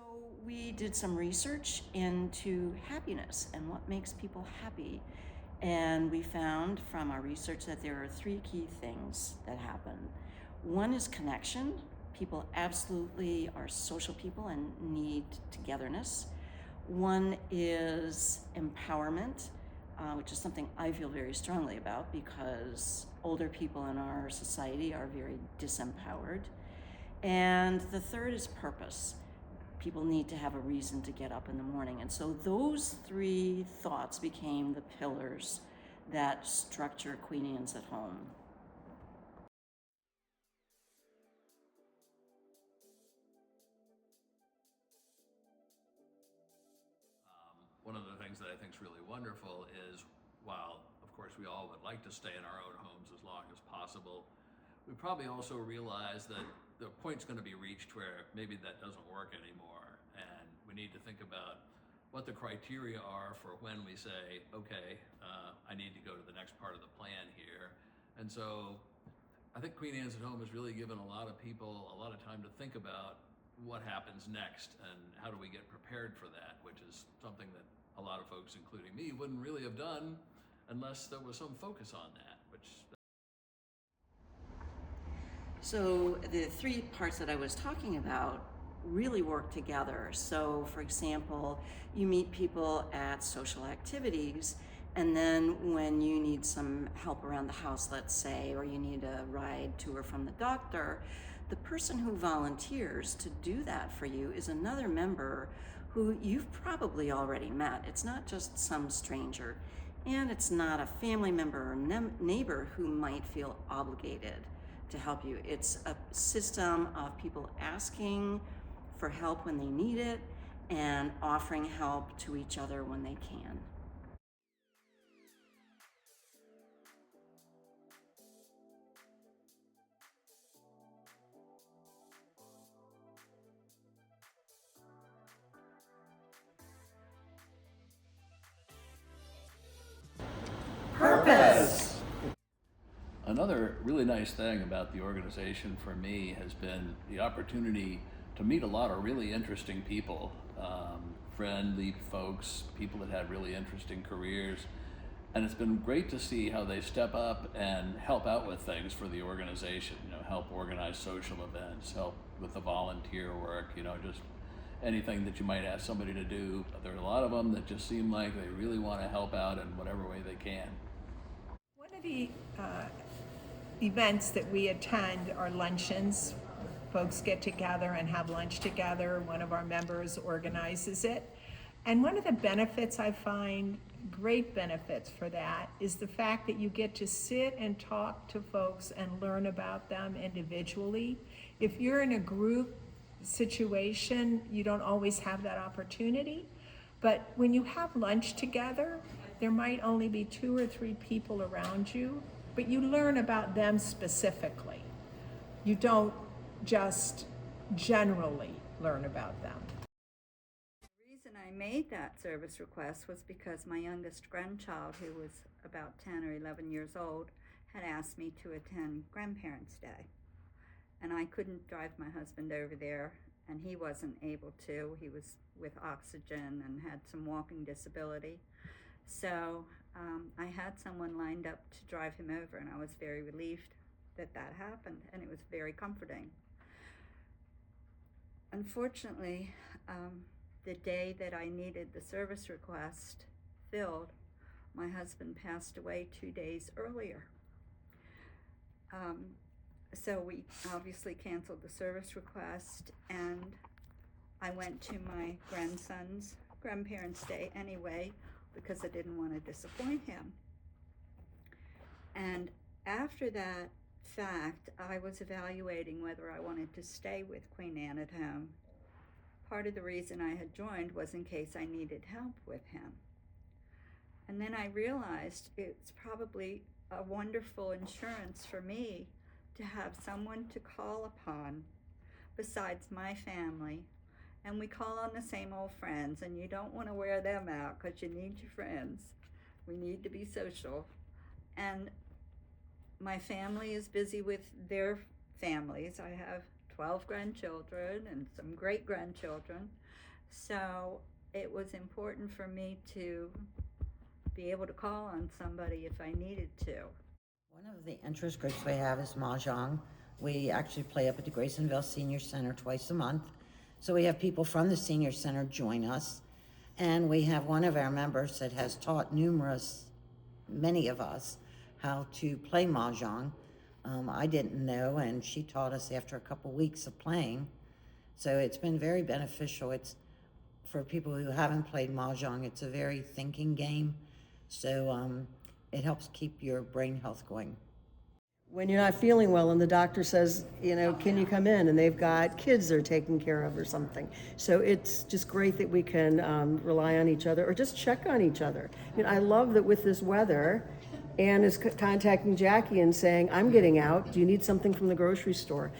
So we did some research into happiness and what makes people happy. And we found from our research that there are three key things that happen. One is connection. People absolutely are social people and need togetherness. One is empowerment, which is something I feel very strongly about because older people in our society are very disempowered. And the third is purpose. People need to have a reason to get up in the morning. And so those three thoughts became the pillars that structure Queen Anne's at Home. One of the things that I think is really wonderful is while, of course, we all would like to stay in our own homes as long as possible, we probably also realize that the point's going to be reached where maybe that doesn't work anymore. And we need to think about what the criteria are for when we say, okay, I need to go to the next part of the plan here. And so I think Queen Anne's at Home has really given a lot of people a lot of time to think about what happens next and how do we get prepared for that, which is something that a lot of folks, including me, wouldn't really have done unless there was some focus on that, which So the three parts that I was talking about really work together. So, for example, you meet people at social activities, and then when you need some help around the house, let's say, or you need a ride to or from the doctor, the person who volunteers to do that for you is another member who you've probably already met. It's not just some stranger, and it's not a family member or neighbor who might feel obligated to help you. It's a system of people asking for help when they need it and offering help to each other when they can. Purpose. another really nice thing about the organization for me has been the opportunity to meet a lot of really interesting people, friendly folks, people that had really interesting careers. And it's been great to see how they step up and help out with things for the organization, help organize social events, help with the volunteer work, just anything that you might ask somebody to do. There are a lot of them that just seem like they really want to help out in whatever way they can. One of the events that we attend are luncheons. Folks get together and have lunch together. One of our members organizes it. And one of the benefits I find, great benefits for that, is the fact that you get to sit and talk to folks and learn about them individually. If you're in a group situation, you don't always have that opportunity. But when you have lunch together, there might only be 2 or 3 people around you, but you learn about them specifically. You don't just generally learn about them. The reason I made that service request was because my youngest grandchild, who was about 10 or 11 years old, had asked me to attend Grandparents' Day. And I couldn't drive my husband over there, and he wasn't able to. He was with oxygen and had some walking disability. So I had someone lined up to drive him over, and I was very relieved that that happened, and it was very comforting. Unfortunately, the day that I needed the service request filled, my husband passed away 2 days earlier. So we obviously canceled the service request, and I went to my grandson's Grandparents' Day anyway because I didn't want to disappoint him. And after that fact, I was evaluating whether I wanted to stay with Queen Anne at Home. Part of the reason I had joined was in case I needed help with him. And then I realized it's probably a wonderful insurance for me to have someone to call upon besides my family. And we call on the same old friends, and you don't want to wear them out because you need your friends. We need to be social. And my family is busy with their families. I have 12 grandchildren and some great grandchildren. So it was important for me to be able to call on somebody if I needed to. One of the interest groups we have is Mahjong. We actually play up at the Graysonville Senior Center twice a month. So we have people from the Senior Center join us. And we have one of our members that has taught many of us, how to play Mahjong. I didn't know, and she taught us after a couple weeks of playing. So it's been very beneficial. It's for people who haven't played Mahjong, it's a very thinking game. So it helps keep your brain health going. When you're not feeling well and the doctor says, can you come in? And they've got kids they're taking care of or something. So it's just great that we can rely on each other or just check on each other. I love that with this weather, Ann is contacting Jackie and saying, I'm getting out. Do you need something from the grocery store?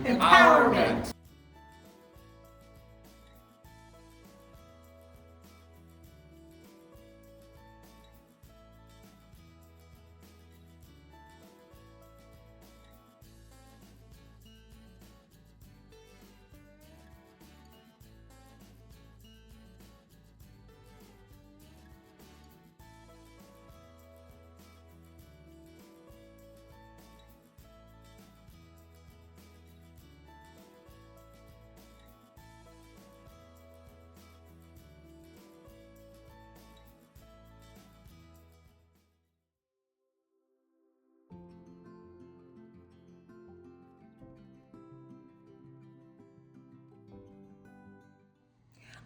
Empowerment.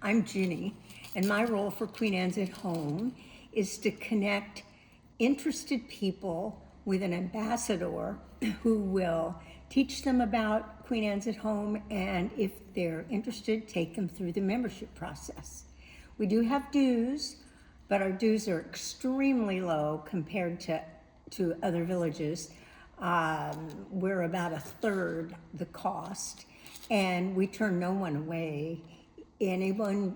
I'm Ginny, and my role for Queen Anne's at Home is to connect interested people with an ambassador who will teach them about Queen Anne's at Home, and if they're interested, take them through the membership process. We do have dues, but our dues are extremely low compared to other villages. We're about a third the cost, and we turn no one away. Anyone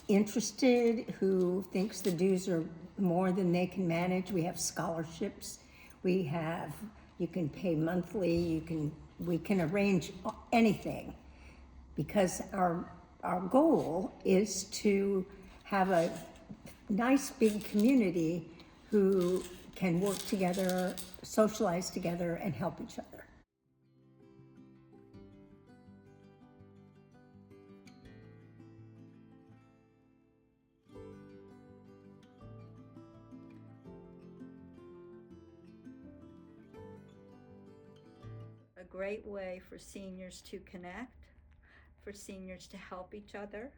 interested who thinks the dues are more than they can manage, we have scholarships. You can pay monthly, we can arrange anything, because our goal is to have a nice big community who can work together, socialize together, and help each other. A great way for seniors to connect, for seniors to help each other.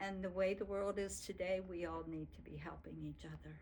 And the way the world is today, we all need to be helping each other.